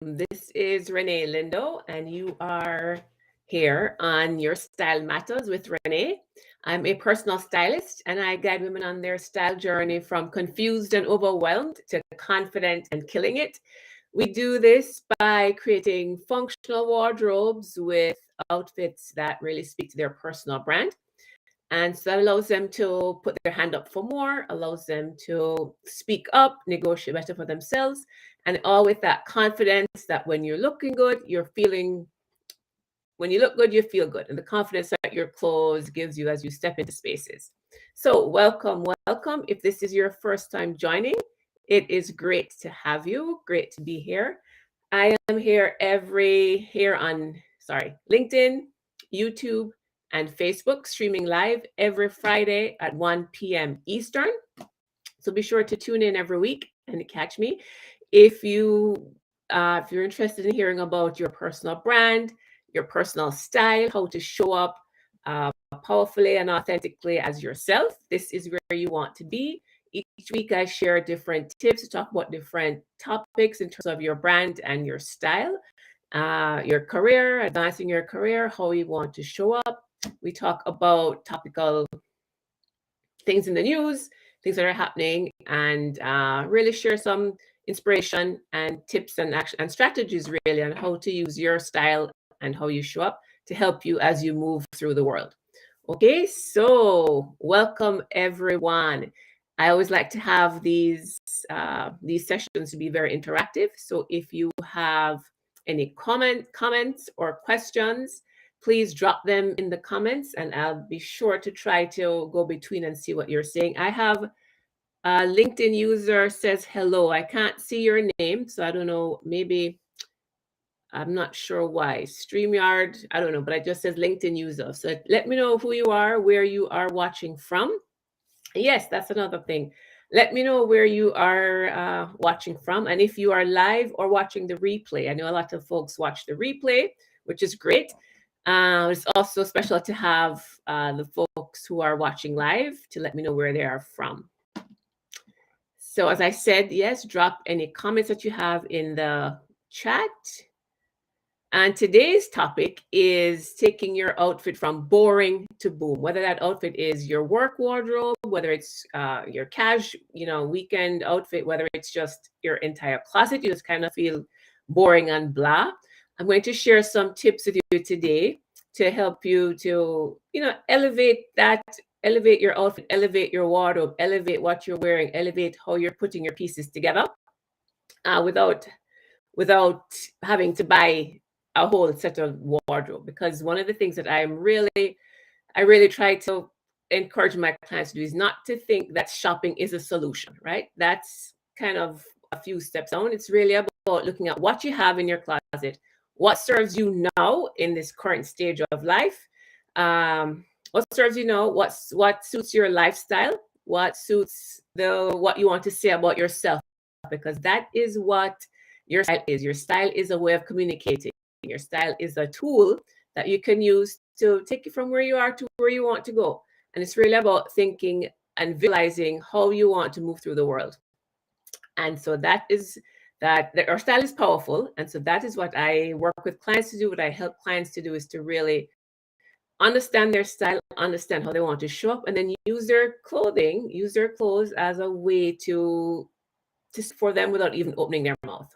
This is Renee Lindo, and you are here on Your Style Matters with Renee. I'm a personal stylist, and I guide women on their style journey from confused and overwhelmed to confident and killing it. We do this by creating functional wardrobes with outfits that really speak to their personal brand. And so that allows them to put their hand up for more, allows them to speak up, negotiate better for themselves, and all with that confidence that when you're looking good, when you look good, you feel good. And the confidence that your clothes gives you as you step into spaces. So, welcome, welcome. If this is your first time joining, it is great to have you. Great to be here. I am here on LinkedIn, YouTube, and Facebook, streaming live every Friday at 1 p.m. Eastern. So be sure to tune in every week and catch me. If if you're interested in hearing about your personal brand, your personal style, how to show up powerfully and authentically as yourself, this is where you want to be. Each week, I share different tips to talk about different topics in terms of your brand and your style, your career, advancing your career, how you want to show up. We talk about topical things in the news, things that are happening, and really share some inspiration and tips and action and strategies really on how to use your style and how you show up to help you as you move through the world. Okay, so welcome everyone. I always like to have these sessions to be very interactive. So if you have any comments or questions, please drop them in the comments and I'll be sure to try to go between and see what you're saying. I have a LinkedIn user says hello. I can't see your name, so I don't know, maybe I'm not sure why. StreamYard, I don't know, but it just says LinkedIn user. So let me know who you are, where you are watching from. Yes, that's another thing. Let me know where you are watching from and if you are live or watching the replay. I know a lot of folks watch the replay, which is great. It's also special to have the folks who are watching live to let me know where they are from. So as I said, yes, drop any comments that you have in the chat. And today's topic is taking your outfit from boring to boom. Whether that outfit is your work wardrobe, whether it's your weekend outfit, whether it's just your entire closet, you just kind of feel boring and blah. I'm going to share some tips with you today to help you to, elevate your outfit, elevate your wardrobe, elevate what you're wearing, elevate how you're putting your pieces together without having to buy a whole set of wardrobe. Because one of the things that I really try to encourage my clients to do is not to think that shopping is a solution, right? That's kind of a few steps down. It's really about looking at what you have in your closet, what serves you now in this current stage of life, what serves you now, what suits your lifestyle, what suits what you want to say about yourself, because that is what your style is. Your style is a way of communicating. Your style is a tool that you can use to take you from where you are to where you want to go. And it's really about thinking and visualizing how you want to move through the world. And so that our style is powerful. And so that is what I work with clients to do. What I help clients to do is to really understand their style, understand how they want to show up, and then use their clothes as a way to for them without even opening their mouth.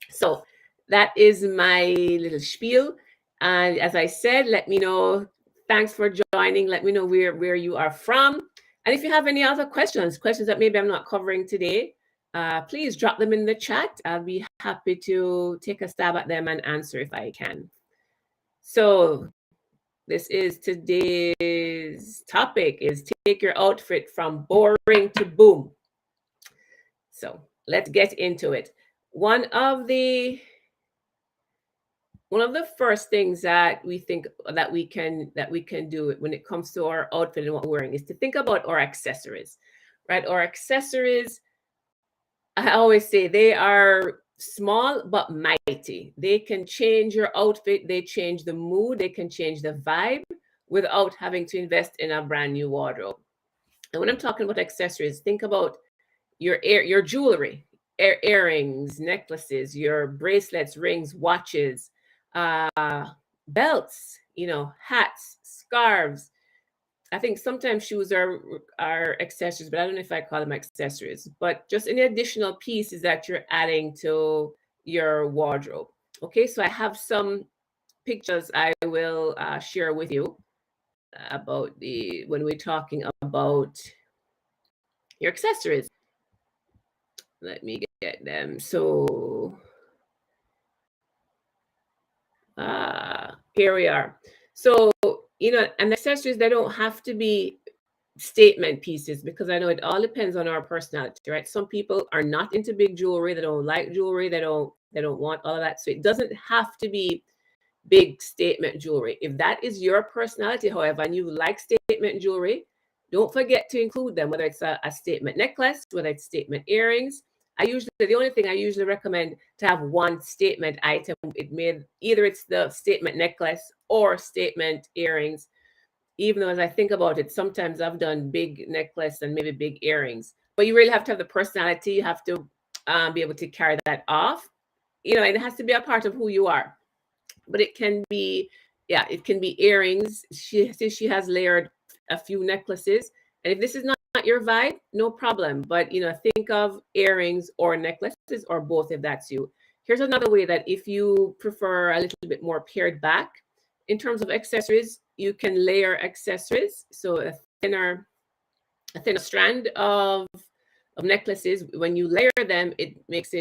So that is my little spiel. And as I said, let me know. Thanks for joining. Let me know where you are from. And if you have any other questions that maybe I'm not covering today, please drop them in the chat. I'll be happy to take a stab at them and answer if I can. So this is today's topic is take your outfit from boring to boom. So let's get into it. One of the first things that we think that we can do when it comes to our outfit and what we're wearing is to think about our accessories, right? Our accessories, I always say, they are small but mighty. They can change your outfit, they change the mood, they can change the vibe without having to invest in a brand new wardrobe. And when I'm talking about accessories, think about your jewelry. earrings, necklaces, your bracelets, rings, watches, belts, hats, scarves. I think sometimes shoes are accessories, but I don't know if I call them accessories. But just any additional pieces that you're adding to your wardrobe. Okay, so I have some pictures I will share with you about the when we're talking about your accessories. Let me get them. So here we are. So and accessories, they don't have to be statement pieces, because I know it all depends on our personality, right? Some people are not into big jewelry, they don't like jewelry, they don't want all of that. So it doesn't have to be big statement jewelry. If that is your personality, however, and you like statement jewelry, don't forget to include them, whether it's a statement necklace, whether it's statement earrings. The only thing I usually recommend to have one statement item. Either it's the statement necklace or statement earrings. Even though, as I think about it, sometimes I've done big necklace and maybe big earrings, but you really have to have the personality. You have to be able to carry that off. It has to be a part of who you are. But it can be, yeah, it can be earrings. She has layered a few necklaces, and if this is not your vibe, no problem. But think of earrings or necklaces or both if that's you. Here's another way that if you prefer a little bit more pared back in terms of accessories, you can layer accessories. So a thinner strand of necklaces, when you layer them, it makes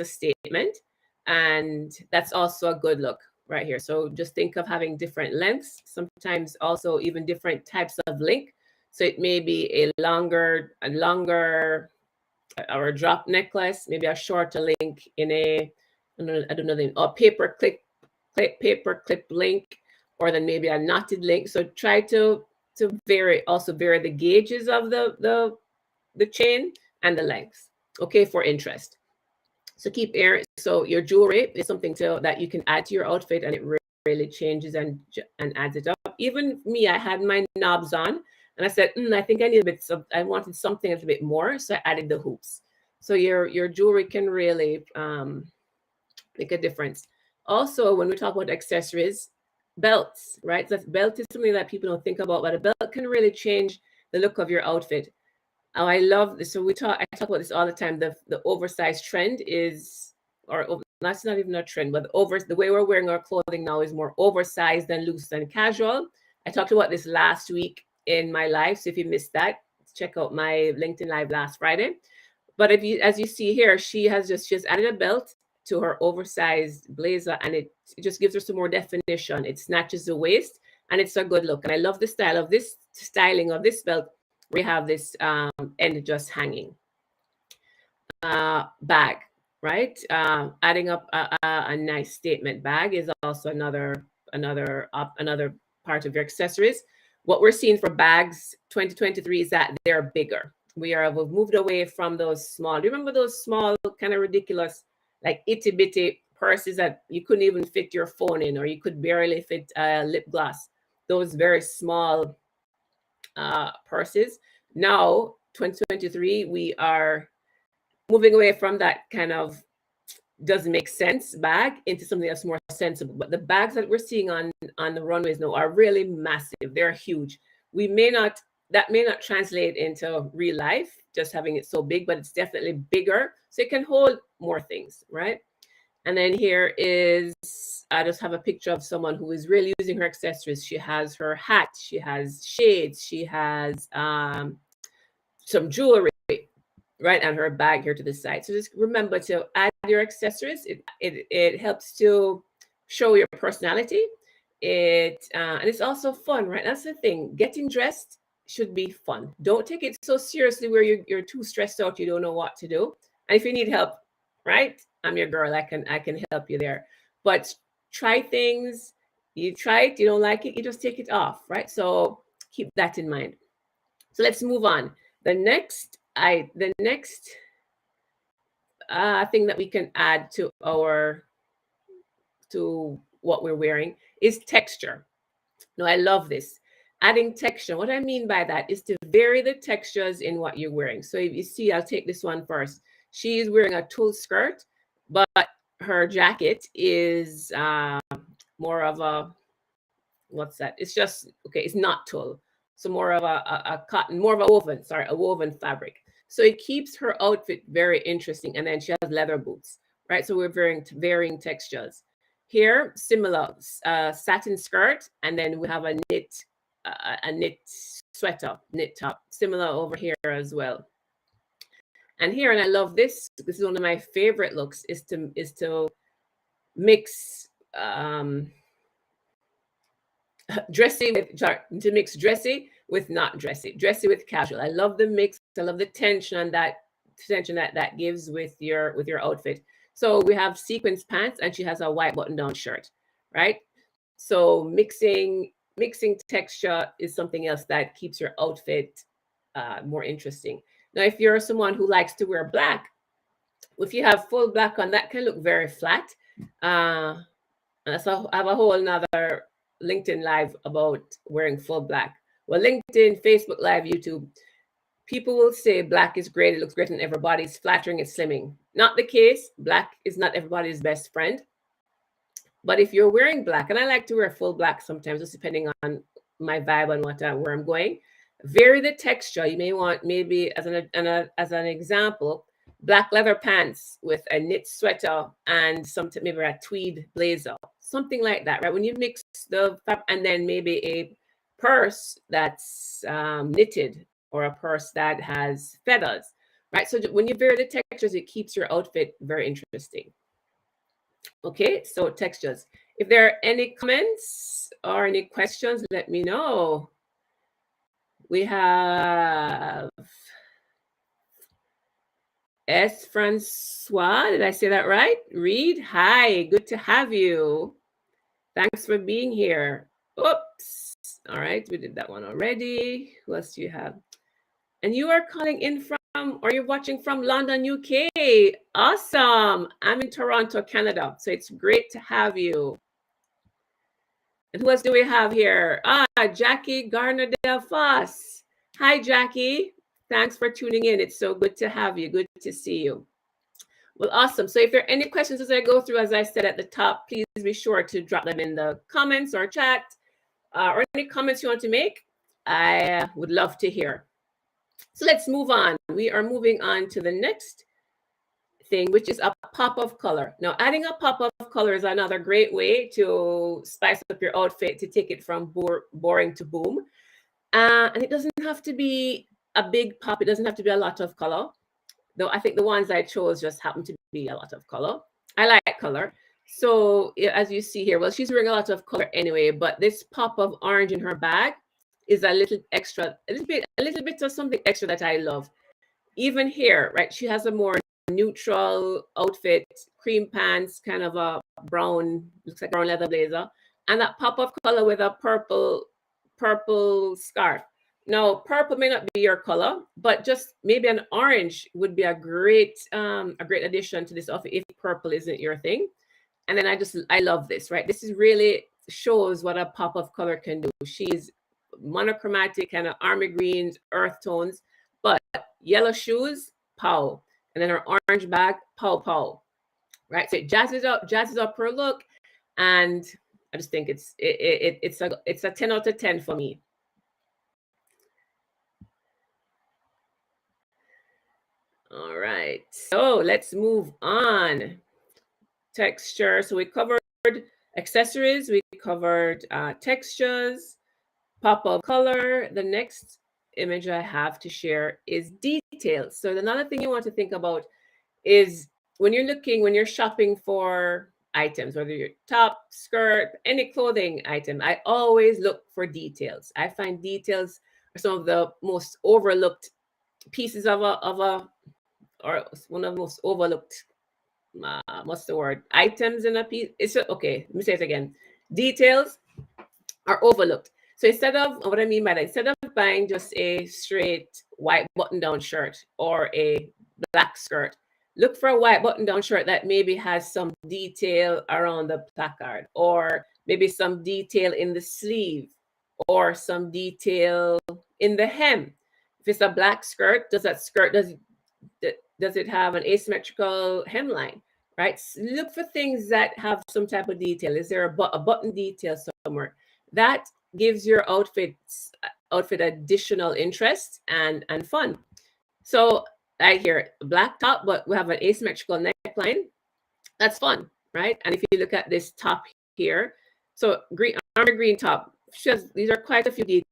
a statement, and that's also a good look right here. So just think of having different lengths, sometimes also even different types of link. So it may be a longer or a drop necklace, maybe a shorter link in I don't know, or paper clip link, or then maybe a knotted link. So try to vary the gauges of the chain and the lengths, okay, for interest. So so your jewelry is something that you can add to your outfit, and it really changes and adds it up. Even me, I had my knobs on, and I said, I think I need a bit. I wanted something a little bit more, so I added the hoops. So your jewelry can really make a difference. Also, when we talk about accessories, belts, right? That belt is something that people don't think about, but a belt can really change the look of your outfit. Oh, I love this. So I talk about this all the time. The oversized trend is, that's not even a trend, but the way we're wearing our clothing now is more oversized than loose and casual. I talked about this last week in my live. So if you missed that, check out my LinkedIn live last Friday. But as you see here, she's added a belt to her oversized blazer, and it just gives her some more definition. It snatches the waist, and it's a good look. And I love the styling of this belt. We have this end just hanging. Bag, right? Adding up a nice statement bag is also another part of your accessories. What we're seeing for bags 2023 is that they're bigger. We've moved away from those small. Do you remember those small, kind of ridiculous, like itty bitty purses that you couldn't even fit your phone in, or you could barely fit lip gloss? Those very small purses. Now, 2023, we are moving away from that kind of doesn't make sense bag into something that's more sensible. But the bags that we're seeing on the runways now are really massive. They're huge. That may not translate into real life, just having it so big, but it's definitely bigger, so it can hold more things, right? And then here is, I just have a picture of someone who is really using her accessories. She has her hat, she has shades, she has some jewelry, right, and her bag here to the side. So just remember to add your accessories. It helps to show your personality. And it's also fun, right? That's the thing. Getting dressed should be fun. Don't take it so seriously where you're too stressed out, you don't know what to do. And if you need help, right, I'm your girl. I can help you there. But try things. You try it, you don't like it, you just take it off, right? So keep that in mind. So let's move on. The next thing that we can add to what we're wearing is texture. Now, I love this. Adding texture. What I mean by that is to vary the textures in what you're wearing. So if you see, I'll take this one first. She's wearing a tulle skirt, but her jacket is more of a, what's that? It's just, okay, it's not tulle. So more of a cotton, more of a woven fabric. So it keeps her outfit very interesting. And then she has leather boots, right? So we're varying textures. Here, similar satin skirt, and then we have a knit sweater, knit top, similar over here as well. And here, and I love this. This is one of my favorite looks. Is to mix dressy with not dressy with casual. I love the mix. I love the tension that gives with your outfit. So we have sequins pants, and she has a white button down shirt, right? So mixing texture is something else that keeps your outfit more interesting. Now, if you're someone who likes to wear black, if you have full black on, that can look very flat. So I have a whole another LinkedIn live about wearing full black. Well, LinkedIn, Facebook Live, YouTube, people will say black is great. It looks great on everybody. It's flattering. It's slimming. Not the case. Black is not everybody's best friend. But if you're wearing black, and I like to wear full black sometimes, just depending on my vibe and where I'm going, vary the texture. You may want, maybe as an example, black leather pants with a knit sweater and maybe a tweed blazer, something like that, right? When you mix the fabric, and then maybe a purse that's knitted, or a purse that has feathers, right? So when you vary the textures, it keeps your outfit very interesting. Okay, so textures. If there are any comments or any questions, let me know. We have S. Francois. Did I say that right? Reed, hi, good to have you. Thanks for being here. Oops. All right, we did that one already. Who else do you have? And you are calling in from, or you're watching from London, UK. Awesome. I'm in Toronto, Canada. So it's great to have you. And who else do we have here? Jackie Garner Del Foss. Hi, Jackie. Thanks for tuning in. It's so good to have you. Good to see you. Well, awesome. So if there are any questions as I go through, as I said at the top, please be sure to drop them in the comments or chat, or any comments you want to make. I would love to hear. So let's move on. We are moving on to the next thing, which is a pop of color. Now, adding a pop of color is another great way to spice up your outfit, to take it from boring to boom. And it doesn't have to be a big pop. It doesn't have to be a lot of color. Though I think the ones I chose just happen to be a lot of color. I like color. So as you see here, well, she's wearing a lot of color anyway, but this pop of orange in her bag is a little extra, a little bit of something extra that I love. Even here, right? She has a more neutral outfit, cream pants, kind of a brown, looks like brown leather blazer, and that pop of color with a purple scarf. Now, purple may not be your color, but just maybe an orange would be a great addition to this outfit if purple isn't your thing. And then I love this, right? This is really shows what a pop of color can do. She's monochromatic, kind of army greens, earth tones, but yellow shoes, pow. And then her orange bag, pow, pow. Right? So it jazzes up her look. And I just think it's a 10 out of 10 for me. All right, so let's move on. Texture. So we covered accessories, we covered textures, pop of color. The next image I have to share is details. So another thing you want to think about is when you're shopping for items, whether your top, skirt, any clothing item, I always look for details. I find details are some of the most overlooked pieces of or one of the most overlooked what's the word, items in a piece. It's okay, let me say it again. Details are overlooked. So what I mean by that, instead of buying just a straight white button down shirt or a black skirt, look for a white button down shirt that maybe has some detail around the placard, or maybe some detail in the sleeve, or some detail in the hem. If it's a black skirt, Does it have an asymmetrical hemline? Right? Look for things that have some type of detail. Is there a button detail somewhere? That gives your outfit additional interest and fun. So I hear black top, but we have an asymmetrical neckline. That's fun, right? And if you look at this top here, so green armor green top. These are quite a few details.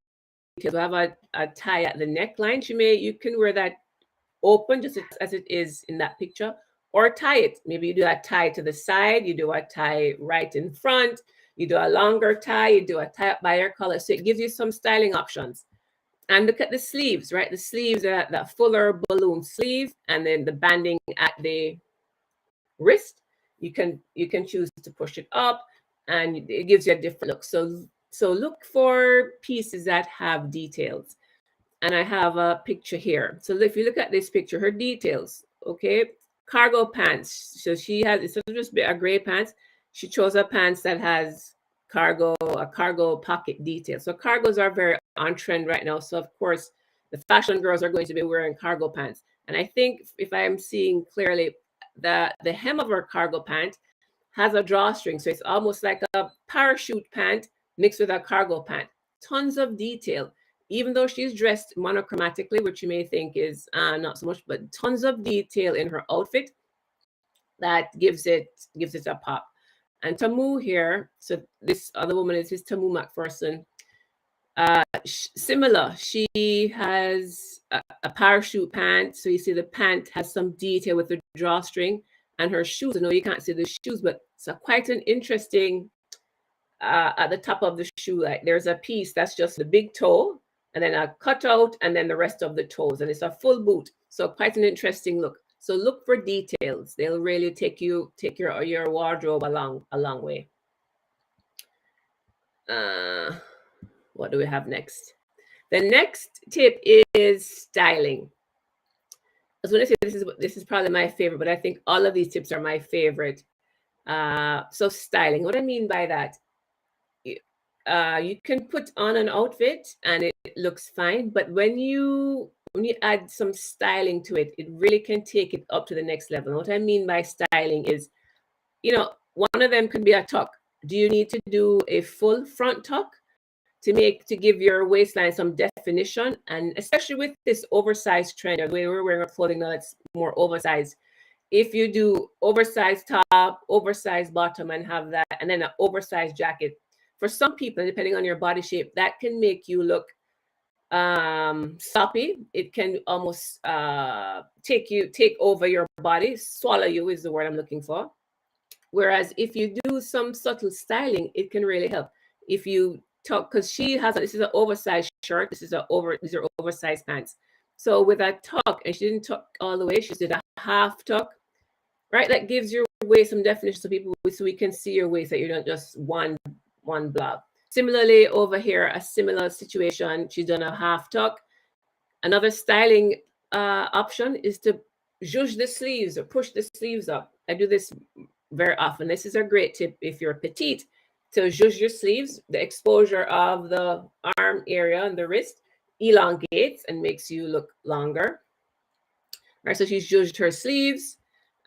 We have a tie at the neckline. You can wear that open just as it is in that picture, or tie it. Maybe you do a tie to the side, you do a tie right in front, you do a longer tie, you do a tie up by your collar. So it gives you some styling options. And look at the sleeves, right? The sleeves are that fuller balloon sleeve, and then the banding at the wrist. You can choose to push it up, and it gives you a different look. So look for pieces that have details. And I have a picture here. So if you look at this picture, her details, okay, cargo pants. So she has, instead of just a gray pants, she chose a pants that has a cargo pocket detail. So cargos are very on trend right now. So of course, the fashion girls are going to be wearing cargo pants. And I think if I am seeing clearly, the hem of her cargo pant has a drawstring. So it's almost like a parachute pant mixed with a cargo pant. Tons of detail. Even though she's dressed monochromatically, which you may think is not so much, but tons of detail in her outfit that gives it a pop. And Tamu here, so this other woman is Tamu McPherson. Similar, she has a parachute pant. So you see the pant has some detail with the drawstring, and her shoes. I know you can't see the shoes, but it's quite an interesting. At the top of the shoe, like there's a piece that's just the big toe, and then a cutout, and then the rest of the toes, and it's a full boot. So quite an interesting look. So look for details; they'll really take your wardrobe a long way. What do we have next? The next tip is styling. I was going to say this is probably my favorite, but I think all of these tips are my favorite. So styling. What I mean by that, you can put on an outfit and it looks fine, but when you add some styling to it, it really can take it up to the next level. And what I mean by styling is, one of them could be a tuck. Do you need to do a full front tuck to give your waistline some definition? And especially with this oversized trend, the way we're wearing our clothing now, it's more oversized. If you do oversized top, oversized bottom, and have that, and then an oversized jacket, for some people, depending on your body shape, that can make you look sloppy. It can almost take over your body. Swallow you is the word I'm looking for. Whereas if you do some subtle styling, it can really help. If you tuck, because this is an oversized shirt, these are oversized pants. So with a tuck, and she didn't tuck all the way, she did a half tuck, right? That gives your waist some definition so we can see your waist, that you're not just one blob. Similarly, over here, a similar situation, she's done a half tuck. Another styling option is to zhuzh the sleeves or push the sleeves up. I do this very often. This is a great tip if you're petite, to zhuzh your sleeves. The exposure of the arm area and the wrist elongates and makes you look longer. Right, so she's zhuzhed her sleeves,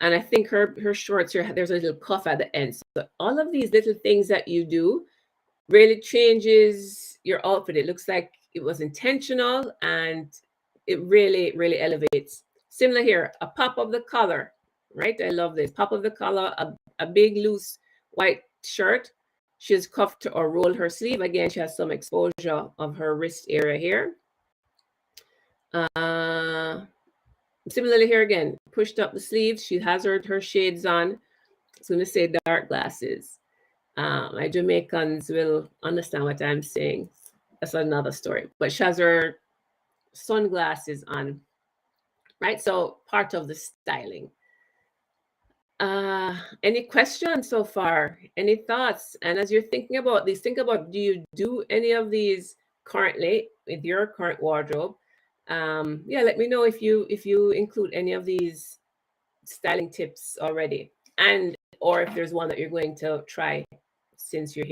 and I think her shorts here, there's a little cuff at the end. So all of these little things that you do really changes your outfit. It looks like it was intentional, and it really, really elevates. Similar here, a pop of the collar, right? I love this. Pop of the collar, a big loose white shirt. She's cuffed or rolled her sleeve. Again, she has some exposure of her wrist area here. Similarly here again, pushed up the sleeves. She has her shades on. I was going to say dark glasses. My Jamaicans will understand what I'm saying. That's another story. But she has her sunglasses on, right? So part of the styling. Any questions so far? Any thoughts? And as you're thinking about these, think about, do you do any of these currently with your current wardrobe? Yeah, let me know if you include any of these styling tips already, and or if there's one that you're going to try since you've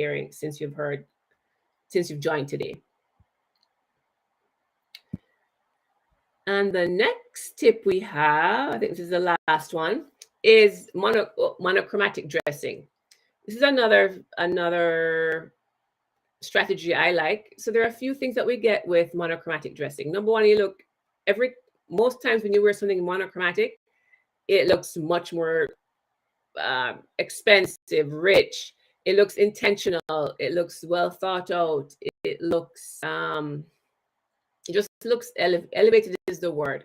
joined today. And the next tip we have, I think this is the last one, is monochromatic dressing. This is another strategy I like. So there are a few things that we get with monochromatic dressing. Number one, you look most times when you wear something monochromatic, it looks much more expensive, rich. It looks intentional. It looks well thought out. It looks it just looks elevated is the word.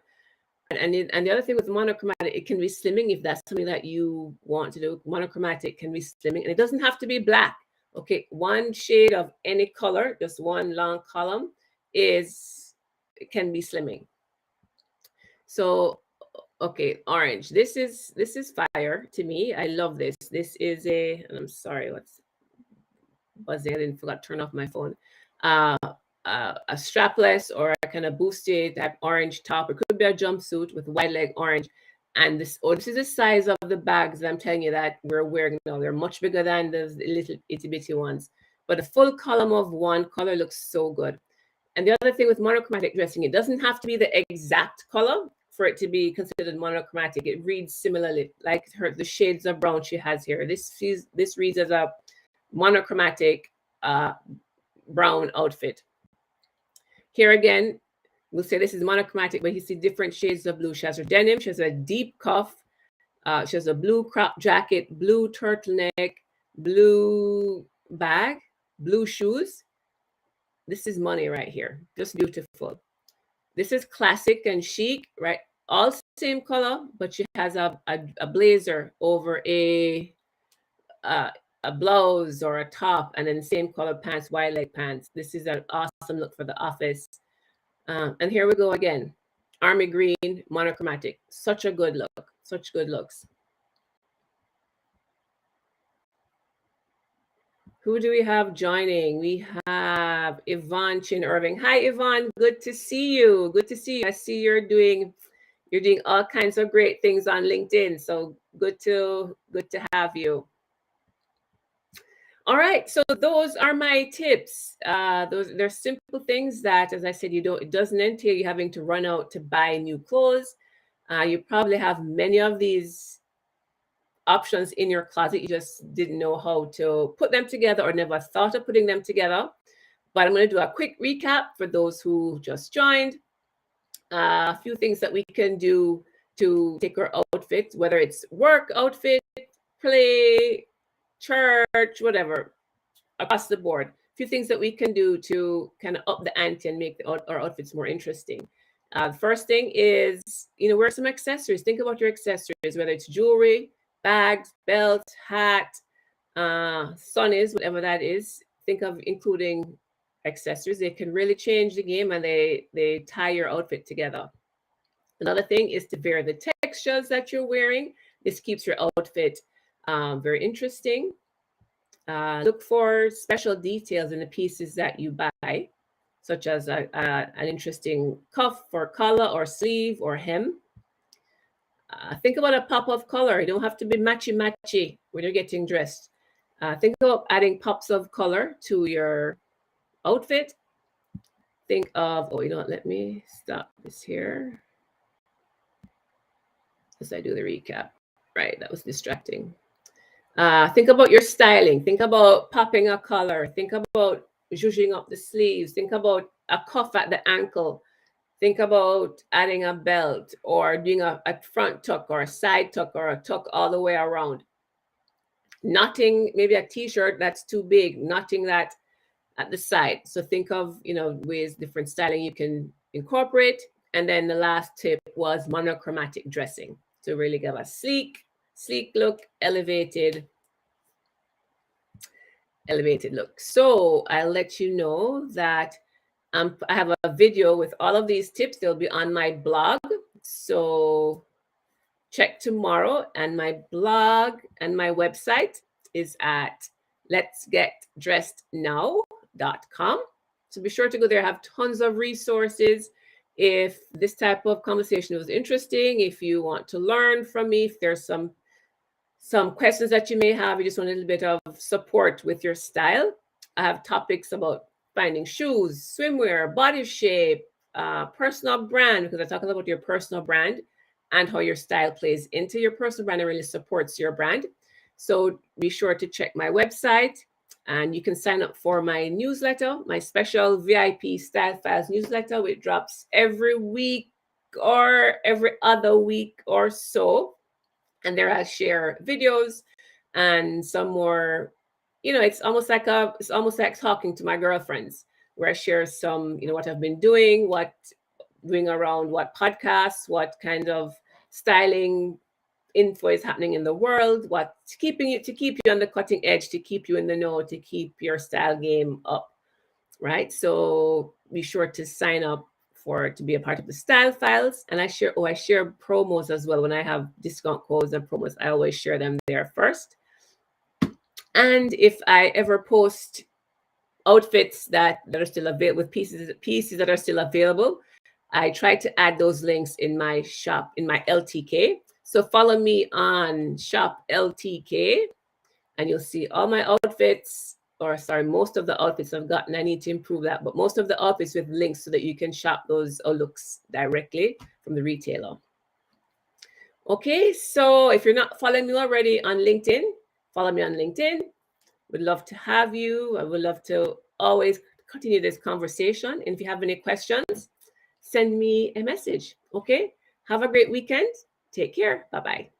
And the other thing with monochromatic, it can be slimming if that's something that you want to do. Monochromatic can be slimming, and it doesn't have to be black. Okay, one shade of any color, just one long column, it can be slimming. So, okay, orange. This is fire to me. I love this. This is and I'm sorry, what's buzzing? I didn't forgot to turn off my phone. Uh, a strapless or a kind of boosted type orange top. It could be a jumpsuit with wide leg orange. And this is the size of the bags that I'm telling you that we're wearing now. They're much bigger than the little itty bitty ones. But a full column of one color looks so good. And the other thing with monochromatic dressing, it doesn't have to be the exact color for it to be considered monochromatic. It reads similarly, like the shades of brown she has here. This reads as a monochromatic brown outfit. Here again, we'll say this is monochromatic, but you see different shades of blue. She has her denim, she has a deep cuff, she has a blue crop jacket, blue turtleneck, blue bag, blue shoes. This is money right here, just beautiful. This is classic and chic, right? All same color, but she has a blazer over a blouse or a top, and then same color pants, wide leg pants. This is an awesome look for the office. And here we go again. Army green, monochromatic. Such a good look. Such good looks. Who do we have joining? We have Yvonne Chin Irving. Hi, Yvonne. Good to see you. Good to see you. I see you're doing all kinds of great things on LinkedIn. So good to have you. All right, so those are my tips. They're simple things that, as I said, it doesn't entail you having to run out to buy new clothes. You probably have many of these options in your closet. You just didn't know how to put them together or never thought of putting them together. But I'm going to do a quick recap for those who just joined. A few things that we can do to take our outfit, whether it's work outfit, play, church, whatever, across the board. A few things that we can do to kind of up the ante and make our outfits more interesting. The first thing is, wear some accessories. Think about your accessories, whether it's jewelry, bags, belt, hat, sunnies, whatever that is. Think of including accessories. They can really change the game, and they tie your outfit together. Another thing is to vary the textures that you're wearing. This keeps your outfit very interesting. Look for special details in the pieces that you buy, such as an interesting cuff or collar or sleeve or hem. Think about a pop of color. You don't have to be matchy-matchy when you're getting dressed. Think about adding pops of color to your outfit. Think of, let me stop this here as I do the recap. Right, that was distracting. Think about your styling. Think about popping a collar. Think about zhuzhing up the sleeves. Think about a cuff at the ankle. Think about adding a belt or doing a front tuck or a side tuck or a tuck all the way around. Knotting maybe a t-shirt that's too big, knotting that at the side. So think of, ways, different styling you can incorporate. And then the last tip was monochromatic dressing to really give a sleek look, elevated look. So I'll let you know that I have a video with all of these tips. They'll be on my blog. So check tomorrow. And my blog and my website is at letsgetdressednow.com. So be sure to go there. I have tons of resources. If this type of conversation was interesting, if you want to learn from me, if there's some questions that you may have, you just want a little bit of support with your style, I have topics about finding shoes, swimwear, body shape, personal brand, because I talk about your personal brand and how your style plays into your personal brand and really supports your brand. So be sure to check my website, and you can sign up for my newsletter, my special VIP Style Files newsletter, which drops every week or every other week or so. And there I share videos and some more, it's almost like talking to my girlfriends, where I share some, what I've been doing, doing around what podcasts, what kind of styling info is happening in the world, what to keep you on the cutting edge, to keep you in the know, to keep your style game up, right? So be sure to sign up to be a part of the style files. And I share promos as well. When I have discount codes and promos, I always share them there first. And if I ever post outfits that are still available, with pieces that are still available, I try to add those links in my shop, in my LTK. So follow me on shop LTK, and you'll see all my outfits, or sorry, most of the outfits I've gotten. I need to improve that, but most of the outfits with links so that you can shop those looks directly from the retailer. Okay, so if you're not following me already on LinkedIn, follow me on LinkedIn. Would love to have you. I would love to always continue this conversation. And if you have any questions, send me a message. Okay, have a great weekend. Take care. Bye-bye.